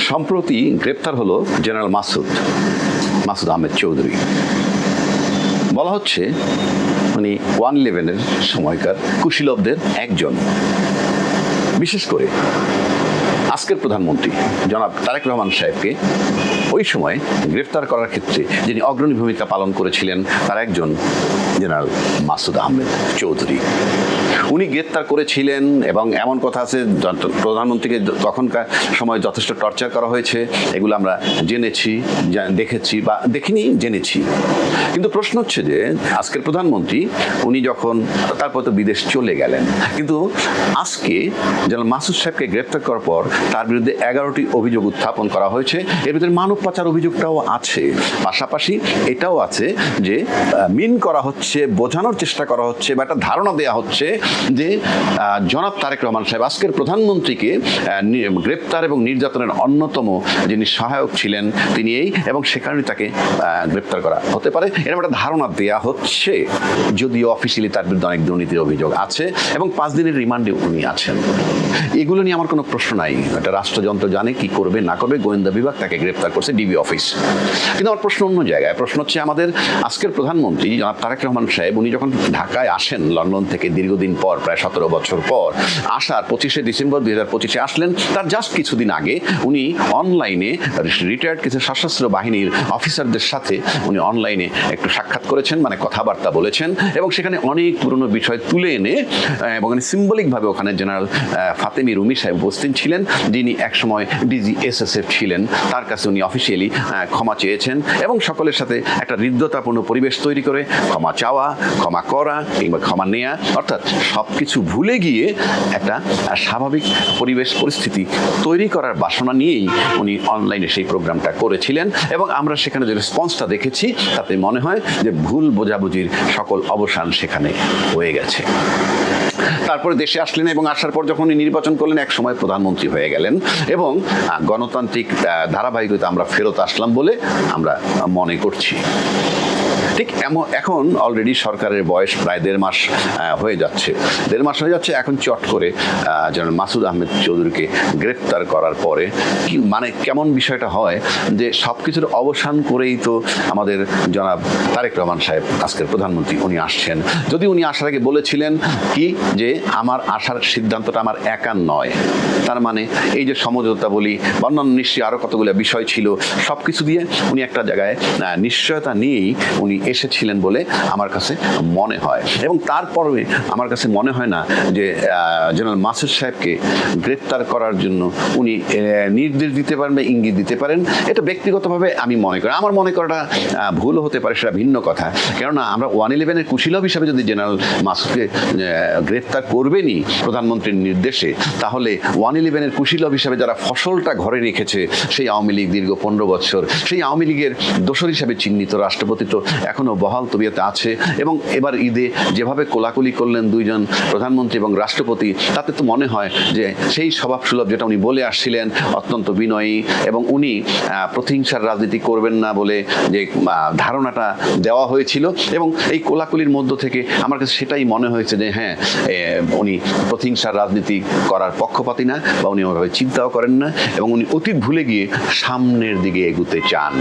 সম্প্রতি গ্রেপ্তার হলো জেনারেল মাসুদ আহমেদ চৌধুরী। বলা হচ্ছে মানে 1/11-এর সময়কার কুশীলবদের একজন, বিশেষ করে আজকের প্রধানমন্ত্রী জনাব তারেক রহমান সাহেবকে ওই সময় গ্রেফতার করার ক্ষেত্রে যিনি অগ্রণী ভূমিকা পালন করেছিলেন তার একজন জেনারেল মাসুদ আহমেদ চৌধুরী। উনি গ্রেফতার করেছিলেন এবং এমন কথা আছে প্রধানমন্ত্রীকে তখনকার সময় যথেষ্ট টর্চার করা হয়েছে, এগুলো আমরা জেনেছি, দেখেছি বা দেখিনি, জেনেছি। কিন্তু প্রশ্ন হচ্ছে যে আজকের প্রধানমন্ত্রী উনি যখন তারপর তো বিদেশ চলে গেলেন, কিন্তু আজকে জেনারেল মাসুদ সাহেবকে গ্রেফতার করার পর তার বিরুদ্ধে 11টি অভিযোগ উত্থাপন করা হয়েছে। এর ভিতরে মানব পাচার অভিযোগটাও আছে, পাশাপাশি এটাও আছে যে মিন করা হচ্ছে, বোঝানোর চেষ্টা করা হচ্ছে বা একটা ধারণা দেওয়া হচ্ছে যে জনাব তারেক রহমান সাহেব আজকের প্রধানমন্ত্রীকে গ্রেপ্তার এবং নির্যাতনের অন্যতম যিনি সহায়ক ছিলেন তিনি এবং সে কারণে তাকে গ্রেপ্তার করা হতে পারে, এরকম একটা ধারণা দেওয়া হচ্ছে। যদিও অফিসিয়ালি তার বিরুদ্ধে অনেক দুর্নীতির অভিযোগ আছে এবং 5 দিনের রিমান্ডে উনি আছেন। এগুলো নিয়ে আমার কোনো প্রশ্ন নাই, একটা রাষ্ট্রযন্ত্র জানে কি করবে না করবে, গোয়েন্দা বিভাগ তাকে গ্রেপ্তার করছে, ডিবি অফিস। কিন্তু আমার প্রশ্ন অন্য জায়গায়। প্রশ্ন হচ্ছে আমাদের আজকের প্রধানমন্ত্রী জনাব তারেক রহমান সাহেব উনি যখন ঢাকায় আসেন লন্ডন থেকে দীর্ঘদিন পর, প্রায় 17 বছর পর আসার 25শে ডিসেম্বর 2025 আসলেন, তার জাস্ট কিছুদিন আগে উনি অনলাইনে রিটায়ার্ড কিছু সশস্ত্র বাহিনীর অফিসারদের সাথে উনি অনলাইনে একটু সাক্ষাৎ করেছেন, মানে কথাবার্তা বলেছেন এবং সেখানে অনেক পুরনো বিষয় তুলে এনে এবং সিম্বলিকভাবে ওখানে জেনারেল ফাতেমি রুমি সাহেব উপস্থিত ছিলেন, যিনি একসময় DGSSF ছিলেন। তার কাছে উনি অফিসিয়ালি ক্ষমা চেয়েছেন এবং সকলের সাথে একটা হৃদ্যতাপূর্ণ পরিবেশ তৈরি করে ক্ষমা চাওয়া, ক্ষমা করা কিংবা ক্ষমা নেয়া, অর্থাৎ সব কিছু ভুলে গিয়ে একটা স্বাভাবিক পরিবেশ পরিস্থিতি তৈরি করার বাসনা নিয়েই উনি অনলাইনে সেই প্রোগ্রামটা করেছিলেন এবং আমরা সেখানে যে রেসপন্সটা দেখেছি তাতে মনে হয় যে ভুল বোঝাবুঝির সকল অবসান সেখানে হয়ে গেছে। তারপরে দেশে আসলেন এবং আসার পর যখন নির্বাচন করলেন এক সময় প্রধানমন্ত্রী হয়ে গেলেন এবং গণতান্ত্রিক ধারাবাহিকতা আমরা ফেরত আসলাম বলে আমরা মনে করছি। ঠিক এখন অলরেডি সরকারের বয়স প্রায় 1.5 মাস হয়ে যাচ্ছে। এখন চট করে জেনারেল মাসুদ আহমেদ চৌধুরীকে গ্রেফতার করার পরে কি মানে কেমন বিষয়টা হয় যে সব কিছুর অবসান করেই তো আমাদের জনাব তারেক রহমান সাহেব আজকের প্রধানমন্ত্রী উনি আসছেন। যদি উনি আসার আগে বলেছিলেন কি যে আমার আসার সিদ্ধান্তটা আমার একার নয়, তার মানে এই যে সমঝোতা বলি বা অন্যান্য নিশ্চয়ই আরও কতগুলো বিষয় ছিল, সব কিছু দিয়ে উনি একটা জায়গায় নিশ্চয়তা নিয়েই উনি এসেছিলেন বলে আমার কাছে মনে হয়। এবং তারপরে আমার কাছে মনে হয় না যে জেনারেল মাসুদ সাহেবকে গ্রেপ্তার করার জন্য উনি নির্দেশ দিতে পারেন বা ইঙ্গিত দিতে পারেন, এটা ব্যক্তিগতভাবে আমি মনে করি। আমার মনে করাটা ভুল হতে পারে, সেটা ভিন্ন কথা। কেননা আমরা 1/11-এর কুশীলব হিসাবে যদি জেনারেল মাসুদকে গ্রেপ্তার করবেনই প্রধানমন্ত্রীর নির্দেশে, তাহলে 1/11-এর কুশীলব হিসাবে যারা ফসলটা ঘরে রেখেছে সেই আওয়ামী লীগ দীর্ঘ 15 বছর, সেই আওয়ামী লীগের দোসর হিসাবে চিহ্নিত রাষ্ট্রপতি তো এখনো বহাল তবিয়তে আছে। এবং এবার ঈদে যেভাবে কোলাকুলি করলেন দুইজন প্রধানমন্ত্রী এবং রাষ্ট্রপতি, তাতে তো মনে হয় যে সেই স্বভাবসুলভ যেটা উনি বলে আসছিলেন, অত্যন্ত বিনয়ী এবং উনি প্রতিহিংসার রাজনীতি করবেন না বলে যে ধারণাটা দেওয়া হয়েছিল, এবং এই কোলাকুলির মধ্য থেকে আমার কাছে সেটাই মনে হয়েছে যে হ্যাঁ, উনি প্রতিহিংসার রাজনীতি করার পক্ষপাতী না বা উনি ওভাবে চিন্তাও করেন না এবং উনি অতীত ভুলে গিয়ে সামনের দিকে এগুতে চান।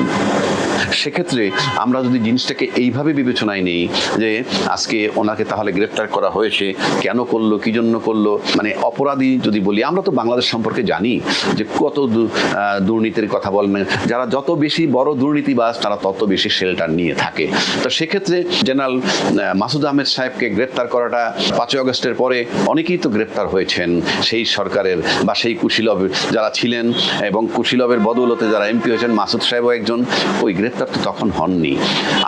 সেক্ষেত্রে আমরা যদি জিনিসটাকে এইভাবে বিবেচনায় নেই যে আজকে ওনাকে তাহলে গ্রেপ্তার করা হয়েছে, কেন করলো, কি জন্য করলো, মানে অপরাধী যদি বলি, আমরা তো বাংলাদেশ সম্পর্কে জানি যে কত দুর্নীতির কথা বলেন, যারা যত বেশি বড় দুর্নীতিবাজ তারা তত বেশি শেল্টার নিয়ে থাকে। তো সেক্ষেত্রে জেনারেল মাসুদ আহমেদ সাহেবকে গ্রেপ্তার করাটা 5ই আগস্টের পরে অনেকেই তো গ্রেপ্তার হয়েছেন সেই সরকারের বা সেই কুশীলব যারা ছিলেন এবং কুশীলবের বদৌলতে যারা এমপি হয়েছেন, মাসুদ সাহেবও একজন, ওই গ্রেপ্তার তো তখন হননি।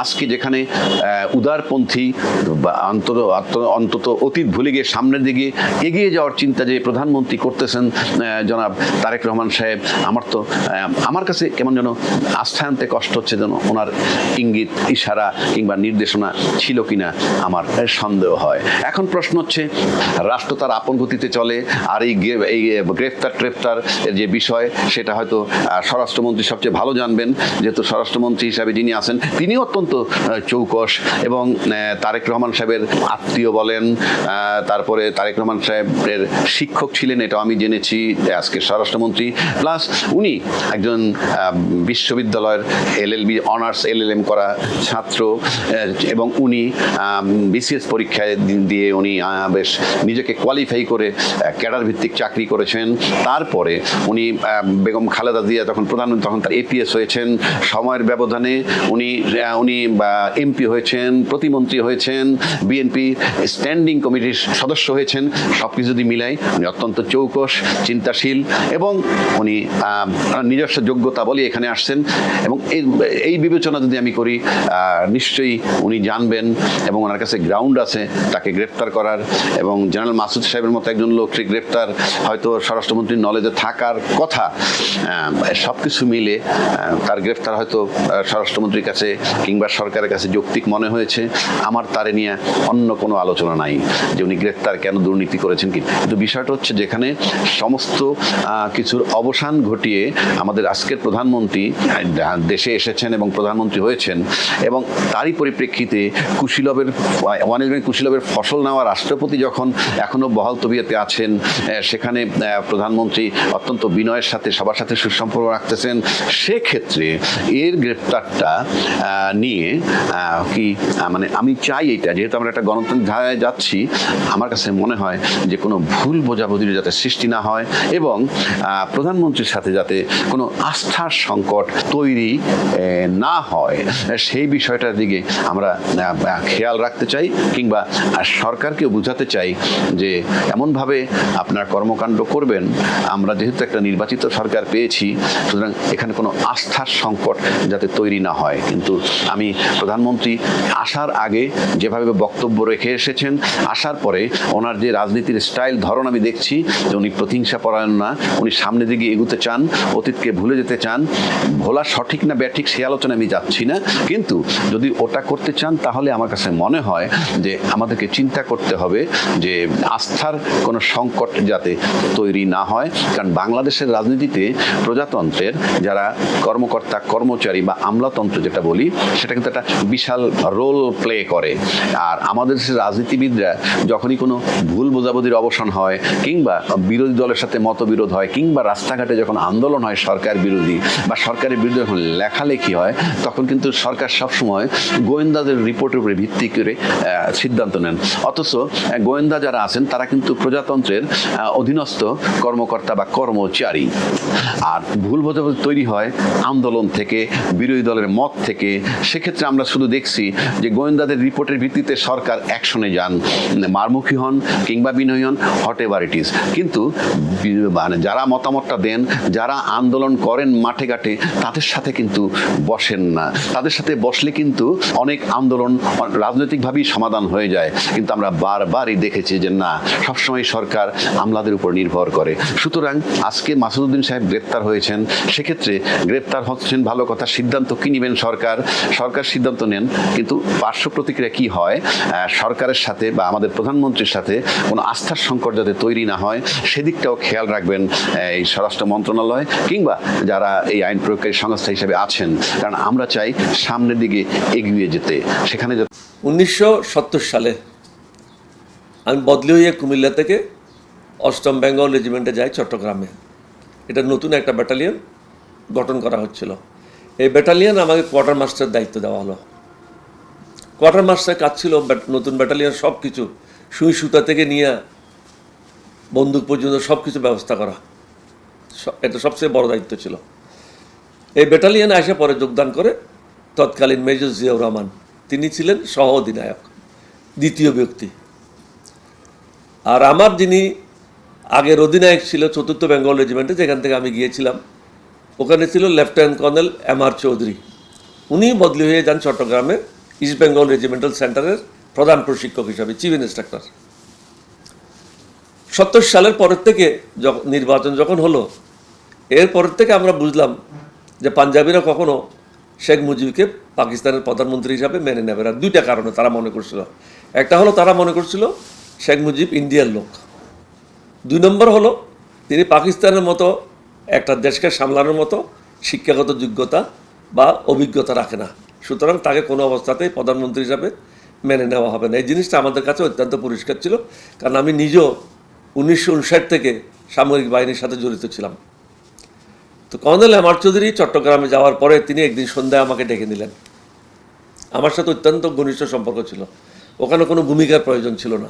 আজকে যেখানে উদারপন্থী বা অন্তত অতীত ভুলে গিয়ে সামনের দিকে এগিয়ে যাওয়ার চিন্তা যে প্রধানমন্ত্রী করতেছেন জনাব তারেক রহমান সাহেব, আমার কাছে কেমন যেন আস্থা আনতে কষ্ট হচ্ছে, যেন ওনার ইঙ্গিত ইশারা কিংবা নির্দেশনা ছিল কিনা আমার সন্দেহ হয়। এখন প্রশ্ন হচ্ছে হচ্ছে রাষ্ট্র তার আপন গতিতে চলে, আর এই গ্রেফতার এর যে বিষয় সেটা হয়তো স্বরাষ্ট্রমন্ত্রী সবচেয়ে ভালো জানবেন, যেহেতু স্বরাষ্ট্রমন্ত্রী হিসাবে যিনি আছেন তিনি অত্যন্ত চৌকস এবং তারেক রহমান সাহেবের আত্মীয় বলেন, তারপরে তারেক রহমান সাহেবের শিক্ষক ছিলেন, এটাও আমি জেনেছি আজকে স্বরাষ্ট্রমন্ত্রী, প্লাস উনি একজন বিশ্ববিদ্যালয়ের এলএলবি অনার্স এলএলএম করা ছাত্র, এবং উনি বিসিএস পরীক্ষায় দিয়ে উনি বেশ নিজেকে কোয়ালিফাই করে ক্যাডার ভিত্তিক চাকরি করেছেন। তারপরে উনি বেগম খালেদা জিয়া যখন প্রধানমন্ত্রী তখন তার এপিএস হয়েছেন, সময়ের ব্যবধানে উনি এমপি হয়েছেন, প্রতিমন্ত্রী হয়েছেন, বিএনপি স্ট্যান্ডিং কমিটির সদস্য হয়েছেন। সব কিছু যদি মিলাই উনি অত্যন্ত চৌকস, চিন্তাশীল এবং উনি নিজস্ব যোগ্যতা বলে এখানে আসছেন, এবং এই বিবেচনা যদি আমি করি নিশ্চয়ই উনি জানবেন এবং ওনার কাছে গ্রাউন্ড আছে তাকে গ্রেফতার করার, এবং জেনারেল মাসুদ সাহেবের মতো একজন লোককে গ্রেফতার হয়তো স্বরাষ্ট্রমন্ত্রীর নলেজে থাকার কথা। সব কিছু মিলে তার গ্রেফতার হয়তো স্বরাষ্ট্রমন্ত্রীর কাছে কিংবা সরকারের কাছে যৌক্তিক মনে হয়েছে। আমার তারে নিয়ে অন্য কোনো আলোচনা নাই যে উনি গ্রেফতার কেন, দুর্নীতি করেছেন কি, কিন্তু বিষয়টা হচ্ছে যেখানে সমস্ত কিছুর অবসান ঘটিয়ে আমাদের আজকের প্রধানমন্ত্রী দেশে এসেছেন এবং প্রধানমন্ত্রী হয়েছেন, এবং তারই পরিপ্রেক্ষিতে কুশীলবের ফসল নেওয়া রাষ্ট্রপতি যখন এখনো বহাল তবিয়তে আছেন, সেখানে প্রধানমন্ত্রী অত্যন্ত বিনয়ের সাথে সবার সাথে সুসম্পর্ক রাখতেছেন, সেক্ষেত্রে এর গ্রেফতারটা নিয়ে কি মানে আমি চাই এটা, যেহেতু আমরা একটা গণতান্ত্রিক ধারায় যাচ্ছি, আমার কাছে মনে হয় যে কোনো ভুল বোঝাবুঝির যাতে সৃষ্টি না হয় এবং প্রধানমন্ত্রীর সাথে যাতে কোনো আস্থার সংকট তৈরি না হয়, সেই বিষয়টার দিকে আমরা খেয়াল রাখতে চাই, কিংবা সরকারকেও বোঝাতে চাই যে এমনভাবে আপনার কর্মকাণ্ড করবেন, আমরা যেহেতু একটা নির্বাচিত সরকার পেয়েছি, সুতরাং এখানে কোনো আস্থার সংকট যাতে তৈরি না হয়। কিন্তু আমি প্রধানমন্ত্রী আসার আগে যেভাবে বক্তব্য রেখে এসেছেন, আসার পরে ওনার যে রাজনীতির স্টাইল ধরন আমি দেখছি যে উনি প্রতিহিংসা পরায়ণ না, উনি সামনের দিকে এগুতে চান, অতীতকে ভুলে যেতে চান। ভোলা সঠিক না ব্যাঠিক সে আলোচনা আমি যাচ্ছি না, কিন্তু যদি ওটা করতে চান তাহলে আমার কাছে মনে হয় যে আমাদেরকে চিন্তা করতে হবে যে আস্থার কোনো সংকট যাতে তৈরি না হয়। কারণ বাংলাদেশের রাজনীতিতে প্রজাতন্ত্রের যারা কর্মকর্তা কর্মচারী বা আমলাতন্ত্র যেটা বলি, সেটা কিন্তু একটা বিশাল রোল প্লে করে। আর আমাদের দেশের রাজনীতিবিদরা যখনই কোনো ভুল বোঝাবুঝির অবসান হয়, কিংবা বিরোধী দলের সাথে মতবিরোধ হয়, কিংবা রাস্তাঘাটে যখন আন্দোলন হয় সরকার বিরোধী বা সরকারের বিরুদ্ধে যখন লেখালেখি হয়, তখন কিন্তু সরকার সবসময় গোয়েন্দাদের রিপোর্টের উপরে ভিত্তি করে সিদ্ধান্ত নেন। অথচ গোয়েন্দা যারা আছেন তারা কিন্তু প্রজাতন্ত্রের অধীনস্থ কর্মকর্তা বা কর্মচারী। আর ভুল বোঝাবুঝি তৈরি হয় আন্দোলন থেকে, বিরোধী দলের মত থেকে। সেক্ষেত্রে আমরা শুধু দেখছি যে গোয়েন্দাদের রিপোর্টের ভিত্তিতে সরকার অ্যাকশনে যান, মারমুখী হন কিংবা বিনয়ী হন, হট এভার ইট ইজ। কিন্তু মানে যারা মতামতটা দেন, যারা আন্দোলন করেন মাঠে ঘাটে, তাদের সাথে কিন্তু বসেন না। তাদের সাথে বসলে কিন্তু অনেক আন্দোলন রাজনৈতিকভাবেই সমাধান হয়ে যায়। কিন্তু আমরা বারবারই দেখেছি যে না, সবসময় সরকার আমলাদের উপর নির্ভর করে। সুতরাং আজকে মাসুদউদ্দিন সাহেব গ্রেপ্তার হয়েছেন, সেক্ষেত্রে গ্রেপ্তার হচ্ছেন ভালো কথা, সিদ্ধান্ত কি নেবেন সরকার সিদ্ধান্ত নেন, কিন্তু পার্শ্ব প্রতিক্রিয়া কি হয় সরকারের সাথে বা আমাদের প্রধানমন্ত্রীর সাথে কোনো আস্থার সংকট যাতে তৈরি না হয়, সেদিকটাও খেয়াল রাখবেন এই স্বরাষ্ট্র মন্ত্রণালয় কিংবা যারা এই আইন প্রয়োগকারী সংস্থা হিসেবে আছেন। কারণ আমরা চাই সামনের দিকে এগিয়ে যেতে। সেখানে 1970 সালে আমি বদলি হয়ে কুমিল্লা থেকে 8ম বেঙ্গল রেজিমেন্টে যাই চট্টগ্রামে। এটা নতুন একটা ব্যাটালিয়ন গঠন করা হচ্ছিল। এই ব্যাটালিয়ন আমাকে কোয়ার্টার মাস্টার দায়িত্ব দেওয়া হলো। কোয়ার্টার মাস্টার কাজ ছিল নতুন ব্যাটালিয়ন সব কিছু সুই সুতা থেকে নিয়ে বন্দুক পর্যন্ত সব কিছু ব্যবস্থা করা, এটা সবচেয়ে বড় দায়িত্ব ছিল। এই ব্যাটালিয়নে আসে পরে যোগদান করে তৎকালীন মেজর জিয়াউর রহমান, তিনি ছিলেন সহ অধিনায়ক, দ্বিতীয় ব্যক্তি। আর আমার যিনি আগের অধিনায়ক ছিল 4th বেঙ্গল রেজিমেন্টে, যেখান থেকে আমি গিয়েছিলাম, ওখানে ছিল লেফটেন্যান্ট কর্নেল এম.আর. চৌধুরী। উনি বদলি হয়ে যান চট্টগ্রামে ইস্ট বেঙ্গল রেজিমেন্টাল সেন্টারের প্রধান প্রশিক্ষক হিসাবে, চিফ ইন্সট্রাক্টর। 70 সালের পরের থেকে নির্বাচন যখন হলো, এরপরের থেকে আমরা বুঝলাম যে পাঞ্জাবিরা কখনো শেখ মুজিবকে পাকিস্তানের প্রধানমন্ত্রী হিসাবে মেনে নেবে না। 2টা কারণে তারা মনে করছিল। একটা হলো তারা মনে করছিল শেখ মুজিব ইন্ডিয়ার লোক। 2 নম্বর হলো তিনি পাকিস্তানের মতো একটা দেশকে সামলানোর মতো শিক্ষাগত যোগ্যতা বা অভিজ্ঞতা রাখে না, সুতরাং তাকে কোনো অবস্থাতেই প্রধানমন্ত্রী হিসাবে মেনে নেওয়া হবে না। এই জিনিসটা আমাদের কাছে অত্যন্ত পরিষ্কার ছিল, কারণ আমি নিজেও 1959 থেকে সামরিক বাহিনীর সাথে জড়িত ছিলাম। তো কর্নেল এম আর চৌধুরী চট্টগ্রামে যাওয়ার পরে তিনি একদিন সন্ধ্যায় আমাকে ডেকে নিলেন। আমার সাথে অত্যন্ত ঘনিষ্ঠ সম্পর্ক ছিল, ওখানে কোনো ভূমিকার প্রয়োজন ছিল না।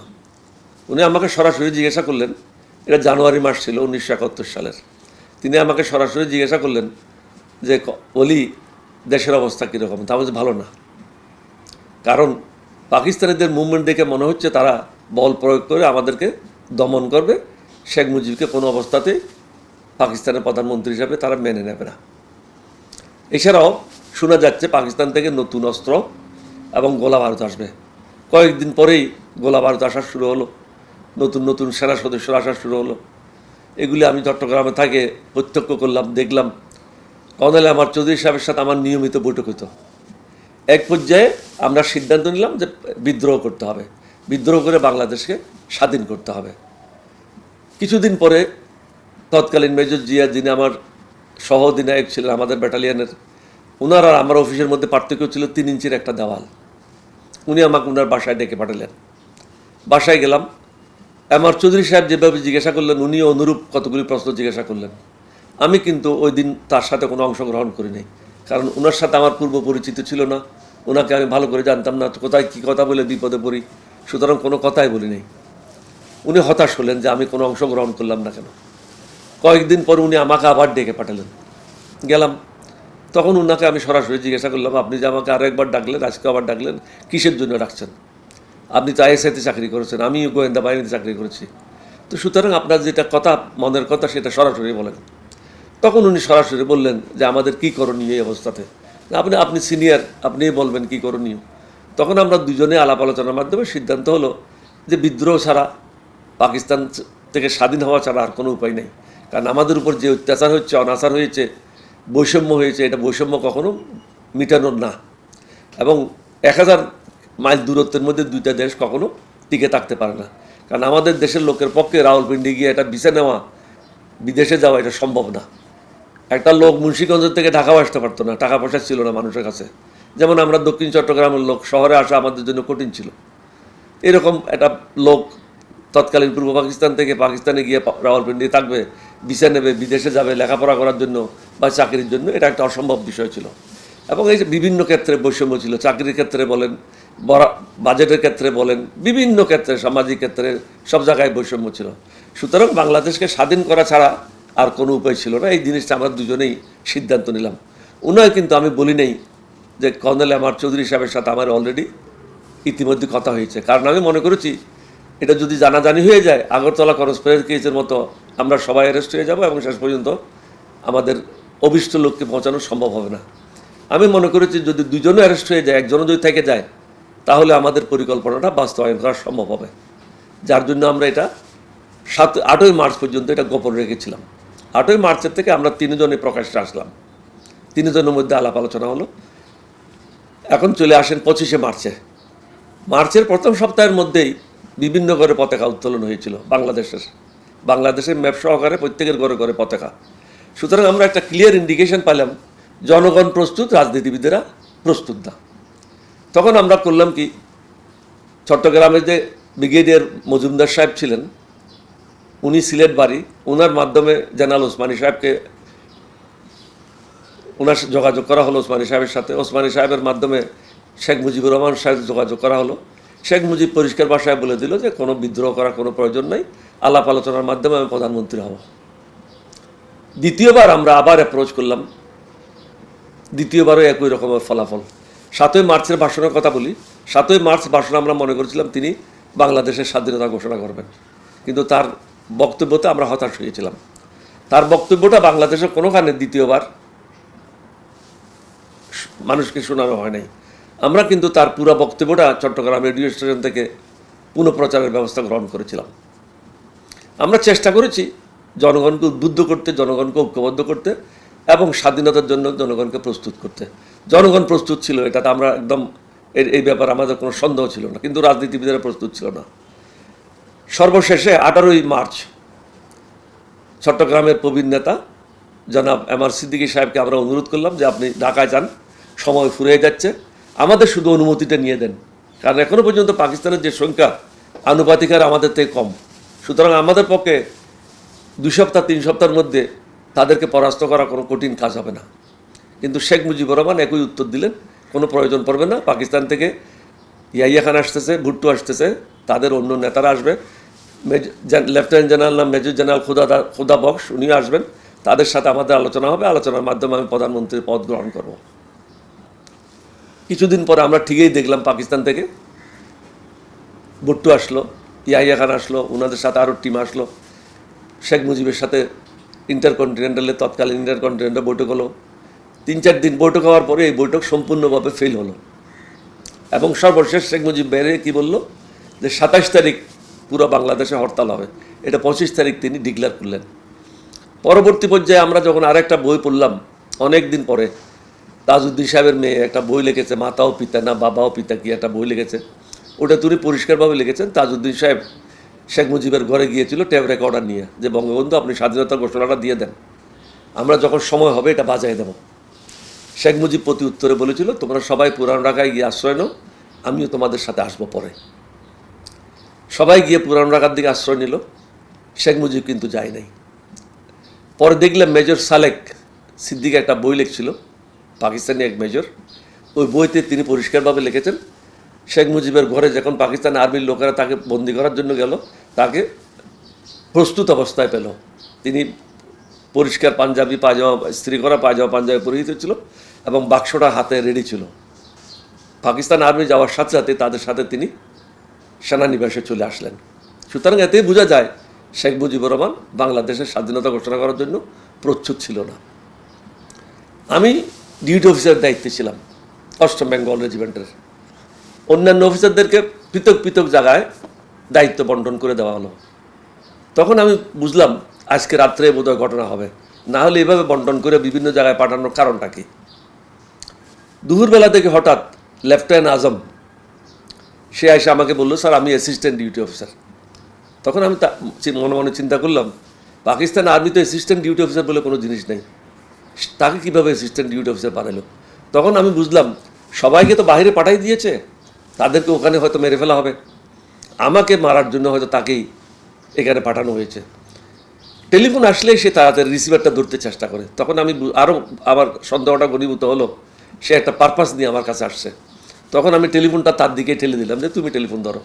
উনি আমাকে সরাসরি জিজ্ঞাসা করলেন, এটা জানুয়ারি মাস ছিল 1971 সালের। তিনি আমাকে সরাসরি জিজ্ঞাসা করলেন যে বলি দেশের অবস্থা কীরকম? তা বলছে ভালো না, কারণ পাকিস্তানিদের মুভমেন্ট দেখে মনে হচ্ছে তারা বল প্রয়োগ করে আমাদেরকে দমন করবে, শেখ মুজিবকে কোনো অবস্থাতেই পাকিস্তানের প্রধানমন্ত্রী হিসাবে তারা মেনে নেবে না। এছাড়াও শোনা যাচ্ছে পাকিস্তান থেকে নতুন অস্ত্র এবং গোলা বারুদ আসবে। কয়েকদিন পরেই গোলা বারুদ আসা শুরু হলো, নতুন নতুন সেনা সদস্যরা আসা শুরু হলো। এগুলি আমি চট্টগ্রামে থাকে প্রত্যক্ষ করলাম, দেখলাম। কর্নেল এম আর চৌধুরী সাহেবের সাথে আমার নিয়মিত বৈঠক হতো। এক পর্যায়ে আমরা সিদ্ধান্ত নিলাম যে বিদ্রোহ করতে হবে, বিদ্রোহ করে বাংলাদেশকে স্বাধীন করতে হবে। কিছুদিন পরে তৎকালীন মেজর জিয়া, যিনি আমার সহ অধিনায়ক ছিলেন আমাদের ব্যাটালিয়নের, ওনার আর আমার অফিসের মধ্যে পার্থক্য ছিল 3 ইঞ্চির একটা দেওয়াল। উনি আমাকে ওনার বাসায় ডেকে পাঠালেন। বাসায় গেলাম। এম আর চৌধুরী সাহেব যেভাবে জিজ্ঞাসা করলেন, উনিও অনুরূপ কতগুলি প্রশ্ন জিজ্ঞাসা করলেন। আমি কিন্তু ওই দিন তার সাথে কোনো অংশগ্রহণ করি নাই, কারণ ওনার সাথে আমার পূর্ব পরিচিত ছিল না, ওনাকে আমি ভালো করে জানতাম না, কোথায় কী কথা বলে বিপদে পড়ি, সুতরাং কোনো কথাই বলি নাই। উনি হতাশ হলেন যে আমি কোনো অংশগ্রহণ করলাম না কেন। কয়েকদিন পর উনি আমাকে আবার ডেকে পাঠালেন। গেলাম, তখন ওনাকে আমি সরাসরি জিজ্ঞাসা করলাম, আপনি যে আমাকে আরও একবার ডাকলেন, আজকে আবার ডাকলেন, কিসের জন্য ডাকছেন? আপনি তো আইএসআইতে চাকরি করেছেন, আমি গোয়েন্দা বাহিনীতে চাকরি করেছি, তো সুতরাং আপনার যেটা কথা, মনের কথা, সেটা সরাসরি বলেন। তখন উনি সরাসরি বললেন যে আমাদের কী করণীয় এই অবস্থাতে, আপনি সিনিয়র, আপনিই বলবেন কী করণীয়। তখন আমরা দুজনে আলাপ আলোচনার মাধ্যমে সিদ্ধান্ত হলো যে বিদ্রোহ ছাড়া, পাকিস্তান থেকে স্বাধীন হওয়া ছাড়া আর কোনো উপায় নেই। কারণ আমাদের উপর যে অত্যাচার হচ্ছে, অনাচার হয়েছে, বৈষম্য হয়েছে, এটা বৈষম্য কখনো মিটানোর না। এবং 1000 মাইল দূরত্বের মধ্যে 2টা দেশ কখনো টিকে থাকতে পারে না। কারণ আমাদের দেশের লোকের পক্ষে রাওয়ালপিন্ডি গিয়ে এটা ভিসা নেওয়া, বিদেশে যাওয়া, এটা সম্ভব না। একটা লোক মুন্সিগঞ্জ থেকে ঢাকাও আসতে পারতো না, টাকা পয়সা ছিল না মানুষের কাছে। যেমন আমরা দক্ষিণ চট্টগ্রামের লোক, শহরে আসা আমাদের জন্য কঠিন ছিল। এরকম একটা লোক তৎকালীন পূর্ব পাকিস্তান থেকে পাকিস্তানে গিয়ে রাওয়ালপিন্ডি থাকবে, ভিসা নেবে, বিদেশে যাবে লেখাপড়া করার জন্য বা চাকরির জন্য, এটা একটা অসম্ভব বিষয় ছিল। এবং এই যে বিভিন্ন ক্ষেত্রে বৈষম্য ছিল, চাকরির ক্ষেত্রে বলেন, বাজেটের ক্ষেত্রে বলেন, বিভিন্ন ক্ষেত্রে, সামাজিক ক্ষেত্রে, সব জায়গায় বৈষম্য ছিল। সুতরাং বাংলাদেশকে স্বাধীন করা ছাড়া আর কোনো উপায় ছিল না। এই জিনিসটা আমরা দুজনেই সিদ্ধান্ত নিলাম। উনায় কিন্তু আমি বলি নেই যে কর্নেল এম আর চৌধুরী সাহেবের সাথে আমার অলরেডি ইতিমধ্যে কথা হয়েছে, কারণ আমি মনে করেছি এটা যদি জানাজানি হয়ে যায়, আগরতলা করসপেরের কেসের মতো আমরা সবাই অ্যারেস্ট হয়ে যাব এবং শেষ পর্যন্ত আমাদের অভিষ্ট লোককে পৌঁছানো সম্ভব হবে না। আমি মনে করেছি যদি দুজনে অ্যারেস্ট হয়ে যায়, একজনও যদি থেকে যায়, তাহলে আমাদের পরিকল্পনাটা বাস্তবায়ন করা সম্ভব হবে। যার জন্য আমরা এটা 8ই মার্চ পর্যন্ত এটা গোপন রেখেছিলাম। 8ই মার্চের থেকে আমরা 3 জনে প্রকাশ্যে আসলাম, 3 জনের মধ্যে আলাপ আলোচনা হলো। এখন চলে আসেন 25শে মার্চে। মার্চের প্রথম সপ্তাহের মধ্যেই বিভিন্ন ঘরে পতাকা উত্তোলন হয়েছিল বাংলাদেশের ম্যাপ সহকারে প্রত্যেকের ঘরে ঘরে পতাকা। সুতরাং আমরা একটা ক্লিয়ার ইন্ডিকেশন পেলাম জনগণ প্রস্তুত, রাজনীতিবিদেরা প্রস্তুত না। তখন আমরা করলাম কি, চট্টগ্রামে যে ব্রিগেডিয়ার মজুমদার সাহেব ছিলেন, উনি সিলেট বাড়ি, ওনার মাধ্যমে জেনারেল ওসমানী সাহেবকে, ওনার যোগাযোগ করা হলো ওসমানী সাহেবের সাথে। ওসমানী সাহেবের মাধ্যমে শেখ মুজিবুর রহমান সাহেব যোগাযোগ করা হলো। শেখ মুজিব পরিষ্কার ভাষায় বলে দিল যে কোনো বিদ্রোহ করার কোনো প্রয়োজন নাই, আলাপ আলোচনার মাধ্যমে আমি প্রধানমন্ত্রী হব। দ্বিতীয়বার আমরা আবার অ্যাপ্রোচ করলাম, দ্বিতীয়বারও একই রকমের ফলাফল। 7ই মার্চের ভাষণের কথা বলি, 7ই মার্চ ভাষণ আমরা মনে করেছিলাম তিনি বাংলাদেশের স্বাধীনতা ঘোষণা করবেন, কিন্তু তার বক্তব্যতে আমরা হতাশ হয়েছিলাম। তার বক্তব্যটা বাংলাদেশের কোনোখানে দ্বিতীয়বার মানুষকে শোনানো হয় নাই। আমরা কিন্তু তার পুরো বক্তব্যটা চট্টগ্রাম রেডিও স্টেশন থেকে পুনঃপ্রচারের ব্যবস্থা গ্রহণ করেছিলাম। আমরা চেষ্টা করেছি জনগণকে উদ্বুদ্ধ করতে, জনগণকে ঐক্যবদ্ধ করতে এবং স্বাধীনতার জন্য জনগণকে প্রস্তুত করতে। জনগণ প্রস্তুত ছিল, এটাতে আমরা একদম এই ব্যাপারে আমাদের কোনো সন্দেহ ছিল না, কিন্তু রাজনীতিবিদেরা প্রস্তুত ছিল না। সর্বশেষে 18ই মার্চ চট্টগ্রামের প্রবীণ নেতা জনাব এমআর সিদ্দিকী সাহেবকে আমরা অনুরোধ করলাম যে আপনি ঢাকায় যান, সময় ফুরিয়ে যাচ্ছে, আমাদের শুধু অনুমতিটা নিয়ে দেন, কারণ এখনও পর্যন্ত পাকিস্তানের যে সংখ্যা আনুপাতিক আর আমাদের থেকে কম, সুতরাং আমাদের পক্ষে 2 সপ্তাহ 3 সপ্তাহের মধ্যে তাদেরকে পরাস্ত করা কোনো কঠিন কাজ হবে না। কিন্তু শেখ মুজিবুর রহমান একই উত্তর দিলেন, কোনো প্রয়োজন পড়বে না, পাকিস্তান থেকে ইয়াহিয়া খান আসতেছে, ভুট্টো আসতেছে, তাদের অন্য নেতারা আসবে, লেফটেন্যান্ট জেনারেল না মেজর জেনারেল খুদা বক্স উনিও আসবেন, তাদের সাথে আমাদের আলোচনা হবে, আলোচনার মাধ্যমে আমি প্রধানমন্ত্রীর পদ গ্রহণ করব। কিছুদিন পরে আমরা ঠিকই দেখলাম পাকিস্তান থেকে ভুট্টো আসলো, ইয়াহিয়া খান আসলো, ওনাদের সাথে আরও টিম আসলো, শেখ মুজিবের সাথে ইন্টারকন্টিনেন্টালে তৎকালীন ইন্টারকন্টিনেন্টাল বৈঠক হলো। 3-4 দিন বৈঠক হওয়ার পরে এই বৈঠক সম্পূর্ণভাবে ফেল হলো এবং সর্বশেষ শেখ মুজিব বেরিয়ে কী বললো যে 27 তারিখ পুরো বাংলাদেশে হরতাল হবে, এটা 25 তারিখ তিনি ডিক্লেয়ার করলেন। পরবর্তী পর্যায়ে আমরা যখন আরেকটা বই পড়লাম অনেক দিন পরে, তাজউদ্দিন সাহেবের মেয়ে একটা বই লিখেছে, মাতাও পিতা না বাবাও পিতা, কি একটা বই লিখেছে, ওটা তিনি পরিষ্কারভাবে লিখেছেন তাজউদ্দিন সাহেব শেখ মুজিবের ঘরে গিয়েছিল টেপ রেকর্ডার নিয়ে, যে বঙ্গবন্ধু আপনি স্বাধীনতার ঘোষণাটা দিয়ে দেন, আমরা যখন সময় হবে এটা বাজায় দেব। শেখ মুজিব প্রতি উত্তরে বলেছিল তোমরা সবাই পুরান ঢাকায় গিয়ে আশ্রয় নাও, আমিও তোমাদের সাথে আসবো পরে। সবাই গিয়ে পুরান ঢাকার দিকে আশ্রয় নিল, শেখ মুজিব কিন্তু যায় নাই। পরে দেখলাম মেজর সালেক সিদ্দিক একটা বই লিখছিল, পাকিস্তানি এক মেজর, ওই বইতে তিনি পরিষ্কারভাবে লিখেছেন শেখ মুজিবের ঘরে যখন পাকিস্তান আর্মির লোকেরা তাকে বন্দি করার জন্য গেল, তাকে প্রস্তুত অবস্থায় পেল, তিনি পরিষ্কার পাঞ্জাবি পায়জামা, ইস্ত্রি করা পায়জামা পাঞ্জাবি পরিহিত ছিল এবং বাক্সটা হাতে রেডি ছিল। পাকিস্তান আর্মি যাওয়ার সাথে সাথে তাদের সাথে তিনি সেনানিবাসে চলে আসলেন। সুতরাং এতেই বোঝা যায় শেখ মুজিবুর রহমান বাংলাদেশের স্বাধীনতা ঘোষণা করার জন্য প্রস্তুত ছিল না। আমি ডিউটি অফিসারের দায়িত্বে ছিলাম 8ম বেঙ্গল রেজিমেন্টের, অন্যান্য অফিসারদেরকে পৃথক পৃথক জায়গায় দায়িত্ব বন্টন করে দেওয়া হলো। তখন আমি বুঝলাম আজকে রাত্রে বোধহয় ঘটনা হবে, না হলে এভাবে বন্টন করে বিভিন্ন জায়গায় পাঠানোর কারণটা কি। দুপুরবেলা থেকে হঠাৎ লেফটেন্যান্ট আজম সে এসে আমাকে বললো স্যার আমি অ্যাসিস্ট্যান্ট ডিউটি অফিসার। তখন আমি মনে মনে চিন্তা করলাম পাকিস্তান আর্মিতে অ্যাসিস্ট্যান্ট ডিউটি অফিসার বলে কোনো জিনিস নেই, তাকে কীভাবে অ্যাসিস্ট্যান্ট ডিউটি অফিসার বানালো। তখন আমি বুঝলাম সবাইকে তো বাইরে পাঠাই দিয়েছে, তাদেরকে ওখানে হয়তো মেরে ফেলা হবে, আমাকে মারার জন্য হয়তো তাকেই এখানে পাঠানো হয়েছে। টেলিফোন আসলেই সে তাড়াতাড়ি রিসিভারটা ধরতে চেষ্টা করে। তখন আমি আরও আমার সন্দেহটা ঘনীভূত হলো, সে একটা পারপাস নিয়ে আমার কাছে আসছে। তখন আমি টেলিফোনটা তার দিকে ঠেলে দিলাম যে তুমি টেলিফোন ধরো।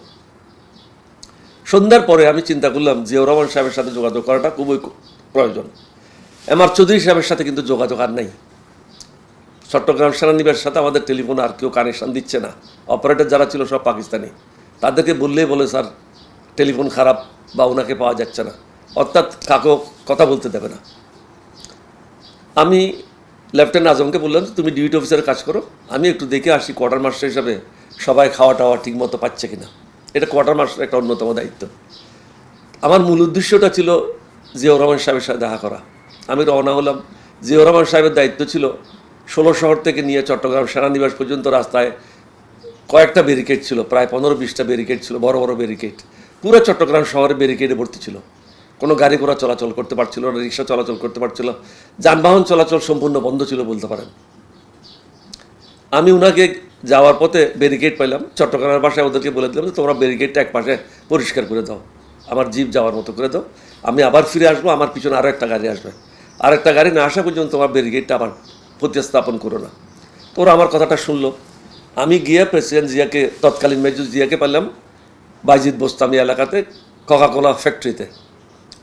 সন্ধ্যার পরে আমি চিন্তা করলাম জিয়াউর রহমান সাহেবের সাথে যোগাযোগ করাটা খুবই প্রয়োজন। এমআর চৌধুরী সাহেবের সাথে কিন্তু যোগাযোগ আর নেই, চট্টগ্রাম সেনানিবাসের সাথে আমাদের টেলিফোন আর কেউ কানেকশান দিচ্ছে না, অপারেটর যারা ছিল সব পাকিস্তানি, তাদেরকে বললেই বলে স্যার টেলিফোন খারাপ বা ওনাকে পাওয়া যাচ্ছে না, অর্থাৎ কাকেও কথা বলতে দেবে না। আমি লেফটেন্যান্ট আজমকে বললাম তুমি ডিউটি অফিসারের কাজ করো, আমি একটু দেখে আসি কোয়ার্টার মাস্টার হিসাবে সবাই খাওয়া টাওয়া ঠিক মতো পাচ্ছে কিনা, এটা কোয়ার্টার মাস্টার একটা অন্যতম দায়িত্ব। আমার মূল উদ্দেশ্যটা ছিল জিয়াউর রহমান সাহেবের সাথে দেখা করা। আমি রওনা হলাম। জিয়াউর রহমান সাহেবের দায়িত্ব ছিল 16 শহর থেকে নিয়ে চট্টগ্রাম সেনানিবাস পর্যন্ত রাস্তায় কয়েকটা ব্যারিকেড ছিল, প্রায় 15-20টা ব্যারিকেড ছিল, বড় বড় ব্যারিকেড, পুরো চট্টগ্রাম শহরে ব্যারিকেডে ভর্তি ছিল। কোনো গাড়ি ঘোড়া চলাচল করতে পারছিল না, রিক্সা চলাচল করতে পারছিল, যানবাহন চলাচল সম্পূর্ণ বন্ধ ছিল বলতে পারেন। আমি ওনাকে যাওয়ার পথে ব্যারিকেড পাইলাম, চট্টগ্রামের বাসায় ওদেরকে বলে দিলাম যে তোমরা ব্যারিকেডটা এক পাশে পরিষ্কার করে দাও, আমার জিপ যাওয়ার মতো করে দাও, আমি আবার ফিরে আসবো, আমার পিছনে আরও একটা গাড়ি আসবে, আরেকটা গাড়ি না আসা পর্যন্ত তোমার ব্যারিকেডটা আবার প্রতিস্থাপন করো না। ওরা আমার কথাটা শুনলো। আমি গিয়ে প্রেসিডেন্ট জিয়াকে, তৎকালীন মেজর জিয়াকে পারলাম বাইজিদ বোস্তামি এলাকাতে কোকা-কোলা ফ্যাক্টরিতে,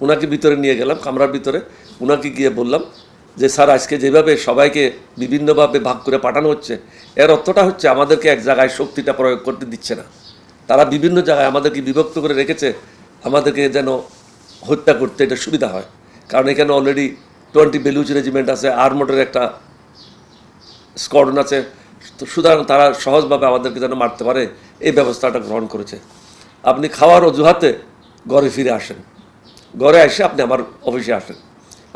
ওনাকে ভিতরে নিয়ে গেলাম কামরার ভিতরে, ওনাকে গিয়ে বললাম যে স্যার আজকে যেভাবে সবাইকে বিভিন্নভাবে ভাগ করে পাঠানো হচ্ছে, এর অর্থটা হচ্ছে আমাদেরকে এক জায়গায় শক্তিটা প্রয়োগ করতে দিচ্ছে না, তারা বিভিন্ন জায়গায় আমাদেরকে বিভক্ত করে রেখেছে, আমাদেরকে যেন হত্যা করতে এটা সুবিধা হয়, কারণ এখানে অলরেডি 20 বেলুচ রেজিমেন্ট আছে, আর্মডের একটা স্কোয়াড্রন আছে, তো সুতরাং তারা সহজভাবে আমাদেরকে যেন মারতে পারে এই ব্যবস্থাটা গ্রহণ করেছে। আপনি খাওয়ার অজুহাতে ঘরে ফিরে আসেন, ঘরে এসে আপনি আমার অফিসে আসেন,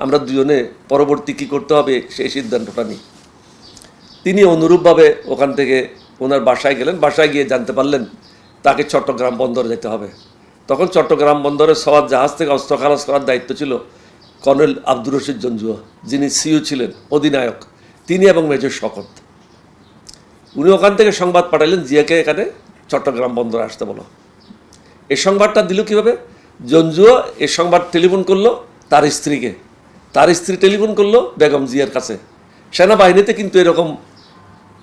আমরা দুজনে পরবর্তী কী করতে হবে সেই সিদ্ধান্তটা নিই। তিনি অনুরূপভাবে ওখান থেকে ওনার বাসায় গেলেন, বাসায় গিয়ে জানতে পারলেন তাকে চট্টগ্রাম বন্দরে যেতে হবে। তখন চট্টগ্রাম বন্দরে সওয়াত জাহাজ থেকে অস্ত্র খালাস করার দায়িত্ব ছিল কর্নেল আব্দুর রশিদ জঞ্জুয়া, যিনি সিইও ছিলেন, অধিনায়ক, তিনি এবং মেজর শকত। উনি ওখান থেকে সংবাদ পাঠালেন জিয়াকে এখানে চট্টগ্রাম বন্দরে আসতে বলো। এই সংবাদটা দিল কীভাবে? জঞ্জুয়া এই সংবাদ টেলিফোন করলো তার স্ত্রীকে, তার স্ত্রী টেলিফোন করলো বেগম জিয়ার কাছে। সেনাবাহিনীতে কিন্তু এরকম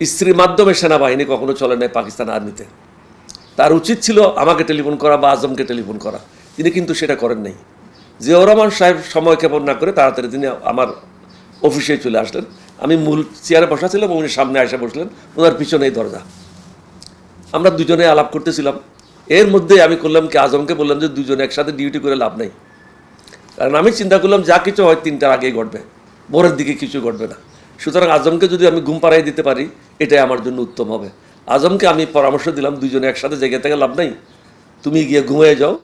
স্ত্রীর মাধ্যমে সেনাবাহিনী কখনো চলে নাই পাকিস্তান আর্মিতে। তার উচিত ছিল আমাকে টেলিফোন করা বা আজমকে টেলিফোন করা, তিনি কিন্তু সেটা করেন নাই। জিয়াউর রহমান সাহেব সময় ক্ষেপণ না করে তাড়াতাড়ি তিনি আমার অফিসে চলে আসলেন। আমি মূল চেয়ারে বসা ছিলাম, উনি সামনে এসে বসলেন, ওনার পিছনেই দরজা। আমরা দুজনে আলাপ করতেছিলাম। এর মধ্যে আমি করলাম কি, আজমকে বললাম যে দুজনে একসাথে ডিউটি করে লাভ নেই, কারণ আমি চিন্তা করলাম যা কিছু হয় 3টার আগেই ঘটবে, ভোরের দিকে কিছু ঘটবে না। সুতরাং আজমকে যদি আমি ঘুম পাড়াই দিতে পারি এটাই আমার জন্য উত্তম হবে। আজমকে আমি পরামর্শ দিলাম দুজনে একসাথে জেগে থেকে লাভ নেই, তুমি গিয়ে ঘুমিয়ে যাও,